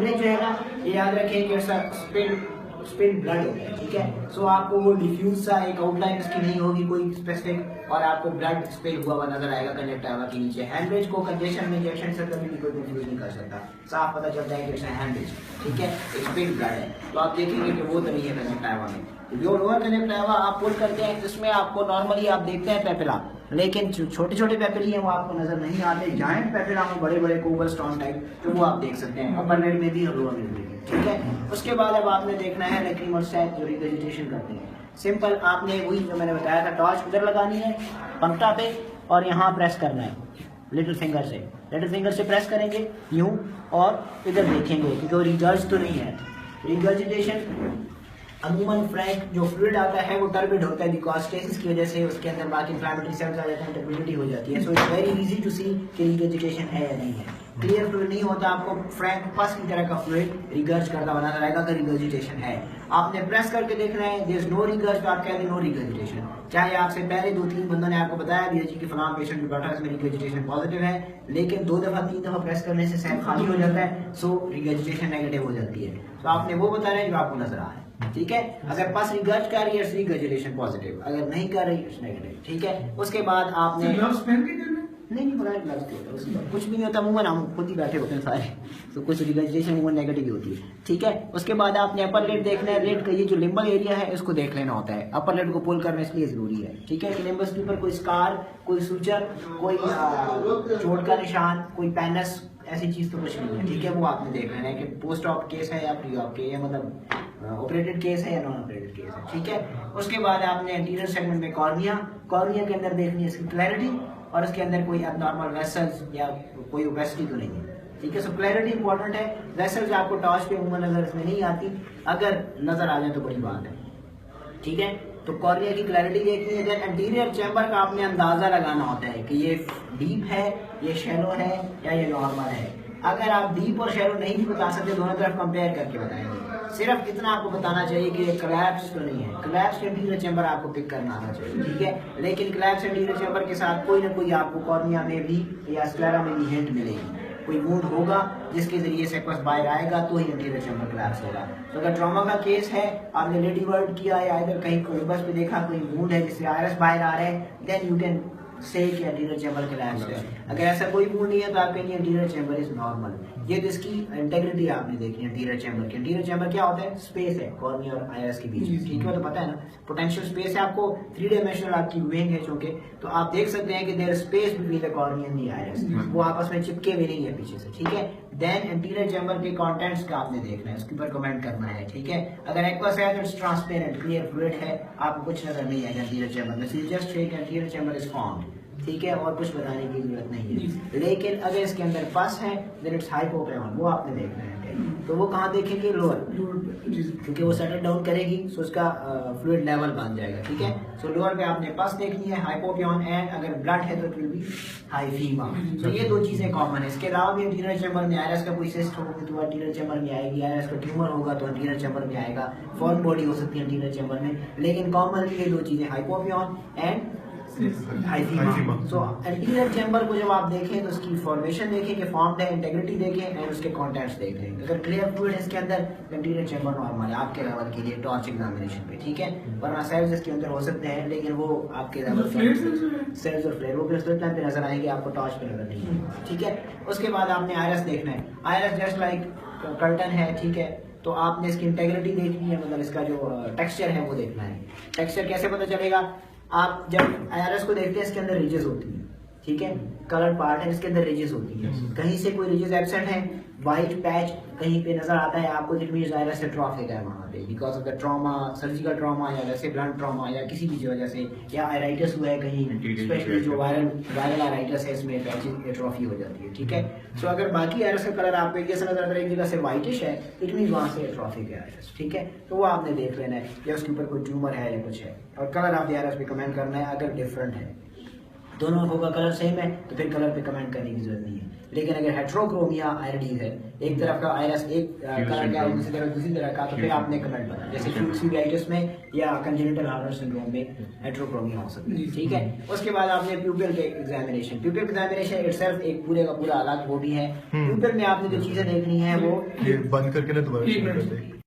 Haemorrhage जो है ना, ये याद रखें कि स्पिल्ड ब्लड होता है, ठीक है। सो आपको वो डिफ्यूज सा एक आउटलाइन इसकी नहीं होगी कोई स्पेसिफिक, और आपको ब्लड स्पिल हुआ हुआ नजर आएगा कंजक्टिवा के नीचे। हेमरेज को कंजेशन में इंजेक्शन से कभी भी कोई कंफ्यूज नहीं कर सकता, साफ पता चलता है कि इट्स हेमरेज, ठीक है, स्पिल्ड ब्लड है। तो आप देखेंगे कि वो तो नहीं है कंजक्टिवा में। जो लोअर कंजक्टिवा आप पुल करते हैं इसमें आपको नॉर्मली आप देखते हैं पेपिला, लेकिन छोटे छोटे पेपिली हैं वो आपको नजर नहीं आते। जायंट पेपिला में बड़े बड़े कोबल स्टोन टाइप, तो वो आप देख सकते हैं अपर लिड में भी और लोअर लिड में भी, ठीक है। उसके बाद अब आपने देखना है लैक्रिमल सैक जो रिगर्जिटेशन करते हैं। सिंपल आपने वही जो मैंने बताया था, टॉर्च उधर लगानी है पंक्ता पे और यहाँ प्रेस करना है लिटिल फिंगर से। लिटिल फिंगर से प्रेस करेंगे यूं और इधर देखेंगे कि कोई रिगर्ज तो नहीं है। रिगर्जिटेशन अमूमन फ्रैंक जो फ्लूइड आता है वो टर्बिड होता है बिकॉज स्टेसिस की वजह से उसके अंदर बाकी इन्फ्लेमेटरी सेल्स आ जाते हैं, टर्बिडिटी हो जाती है। So it's very easy to see कि रिगर्जिटेशन है या नहीं है। क्लियर फ्लूइड नहीं होता, आपको फ्रैंक पस की तरह का फ्लूइड रिगर्ज करता हुआ नजर आएगा अगर रिगर्जिटेशन है। आपने प्रेस करके देखना है, देयर इज नो रिगर्ज, तो आप कह दें नो रिगर्जिटेशन। चाहे आपसे पहले 2-3 बंदों ने आपको बताया भी जी कि फलां पेशेंट जो बैठा है इसमें रिगर्जिटेशन पॉजिटिव है, लेकिन 2 दफा 3 दफा प्रेस करने से सैक खाली हो जाता है, सो रिगर्जिटेशन नेगेटिव हो जाती है। तो आपने वो बताना है जो आपको नजर आ रहा है, ठीक है। अगर पास रिगर्ज कर रही है रिगर्जिटेशन पॉजिटिव, अगर नहीं कर रही है नेगेटिव, ठीक है। उसके बाद आपने नहीं बगैर ग्लव्स के कुछ भी नहीं होता, मुंह हम खुद ही बैठे होते हैं सारे, तो कुछ रिगर्जिटेशन मुंह नेगेटिव ही होती है, ठीक है। उसके बाद आपने अपर लिड देखना है, लिड का ये जो लिम्बल एरिया है इसको देख लेना होता है। अपर लिड को पुल करना इसलिए जरूरी है, ठीक है, कि लिम्बस के ऊपर कोई स्कार, कोई सूचर, कोई चोट का निशान, कोई पैनस, ऐसी चीज तो कुछ नहीं है, ठीक है। वो आपने देख लेना है कि पोस्ट ऑप केस है या प्री ऑप के, या मतलब ऑपरेटेड केस है या नॉन ऑपरेटेड केस है, ठीक है। उसके बाद आपने एंटीरियर सेगमेंट में कॉर्निया के अंदर देखनी है इसकी क्लैरिटी, और उसके अंदर कोई अबनॉर्मल वेसल्स या कोई ओपेसिटी तो नहीं है, ठीक है। सो क्लैरिटी इंपॉर्टेंट है। वेसल्स आपको टॉर्च पे उम्र नजर इसमें नहीं आती, अगर नजर आ जाए तो बड़ी बात है, ठीक है। तो कॉर्निया की क्लैरिटी देखनी है। देन एंटीरियर चैम्बर का आपने अंदाजा लगाना होता है कि ये डीप है, ये शैलो है या ये नॉर्मल है। अगर आप डीप और शैलो नहीं भी बता सकते, दोनों तरफ कंपेयर करके बताएंगे। सिर्फ इतना आपको बताना चाहिए कि ये कोलैप्स तो नहीं है। कोलैप्स एंटीरियर चैम्बर आपको पिक करना आना चाहिए, ठीक है। लेकिन कोलैप्स एंटीरियर चैम्बर के साथ कोई ना कोई आपको कॉर्निया में भी या स्क्लेरा में भी हिंट मिलेगी, कोई वुंड होगा जिसके जरिए से एक्वस बाहर आएगा तो ही एंटीरियर चैम्बर कोलैप्स होगा। तो अगर ट्रॉमा का केस है, आपने लेडी वर्ड किया या इधर कहीं कोलबस पे देखा कोई वुंड है जिससे आयरस बाहर आ रहे हैं, देन यू कैन से कि एंटीरियर चैम्बर कोलैप्स है। अगर ऐसा कोई वुंड नहीं है तो आप कहेंगे एंटीरियर चैम्बर इज नॉर्मल। ये तो इसकी इंटेग्रिटी आपने देखनी है एंटीरियर चैम्बर की। एंटीरियर चैम्बर क्या होता है? स्पेस है कॉर्निया और आयरस के बीच में, ठीक है, तो पता है ना, पोटेंशियल स्पेस है। आपको 3 डायमेंशनल आपकी विंग है चूंकि, तो आप देख सकते हैं कि there space between the cornea and the iris, वो आपस में चिपके हुए नहीं है पीछे से, ठीक है। देन एंटीरियर चैम्बर के कंटेंट्स का आपने देखना है, उसके ऊपर कमेंट करना है, ठीक है। अगर एक्वस है तो इट्स ट्रांसपेरेंट, क्लियर फ्लूइड है, आपको कुछ नजर नहीं आएगा एंटीरियर चैम्बर में, just shake anterior chamber is formed, ठीक है, और कुछ बताने की जरूरत नहीं है। लेकिन अगर इसके अंदर पस है देन इट्स हाइपोक्रेमन, वो आपने देखना है। तो वो कहाँ देखेंगे? लोअर, क्योंकि वो सेटल डाउन करेगी सो उसका फ्लूइड लेवल बन जाएगा, ठीक है। सो लोअर पे आपने पस देखनी है, हाइपोपियन, एंड अगर ब्लड है तो इट विल बी हाइफीमा। तो ये 2 चीजें कॉमन है। इसके अलावा भी एंटीरियर चैम्बर में आयरस का कोई सिस्ट होगा तो एंटीरियर चैम्बर में आएगी, आयरस का ट्यूमर होगा तो एंटीरियर चैम्बर में आएगा, फॉरेन बॉडी हो सकती है एंटीरियर चैम्बर में, लेकिन कॉमनली ये 2 चीजें hypopyon and hyphaema. So anterior chamber को जब आप देखें तो उसकी फॉर्मेशन देखें कि फॉर्म्ड है, इंटेग्रिटी देखें एंड उसके कंटेंट्स देखें। अगर क्लियर फ्लूइड है इसके अंदर, एंटीरियर चैम्बर नॉर्मल है आपके लेवल के लिए टॉर्च एग्जामिनेशन पे, ठीक है। वरना सेल्स इसके अंदर हो सकते हैं लेकिन वो आपके लेवल सेल्स और फ्लेयर वो भी उस टाइम पे नजर आएंगे, आपको टॉर्च पे नजर नहीं आएगा, ठीक है। उसके बाद आपने आयरस देखना है। आयरस जस्ट लाइक कर्टन है, ठीक है, तो आपने इसकी इंटेग्रिटी देखनी है, मतलब इसका जो टेक्सचर है वो देखना है। टेक्सचर कैसे पता चलेगा? आप जब आयरस को देखते हैं इसके अंदर रिजेस होती है, ठीक है, कलर पार्ट है, इसके अंदर रिजेस होती है। कहीं से कोई रिजेस एब्सेंट है, व्हाइट पैच कहीं पे नजर आता है आपको, इट मींस आयरस से ट्रॉफिक है वहां पे, because of the trauma, surgical trauma या वैसे ब्लड ट्रॉमा या किसी भी वजह से, या आयराइटिस हुआ है कहीं, स्पेशली जो वायरल आयराइटिस है इसमें पैचिंग एट्रोफी हो जाती है, ठीक है। सो अगर बाकी आयरस का कलर आपको एक जैसा नजर आता है, एक जगह से व्हाइटिश है, इट मींस वहां से एट्रोफिक है आयरस, ठीक है। तो वो आपने देख लेना है, या उसके ऊपर कोई ट्यूमर है या कुछ है, और कलर आप आयरस पे कमेंट करना है अगर डिफरेंट है। दोनों आंखों का कलर सेम है तो फिर कलर पे कमेंट करने की जरूरत नहीं है। लेकिन अगर हेट्रोक्रोमिया आइरिडीज है, एक तरफ का आइरस एक कलर का है, दूसरी तरफ का, तो फिर आपने कमेंट बनाना, जैसे फ्यूक्सियाइटिस में या कंजेनिटल हार्वर सिंड्रोम में हेट्रोक्रोमिया हो सकती है, ठीक है। उसके बाद आपने प्यूपिल के एग्जामिनेशन, प्यूपिल एग्जामिनेशन इटसेल्फ एक पूरे का पूरा अलग बॉडी है। प्यूपिल में आपने जो चीजें देखनी है वो ये बंद करके ना दोबारा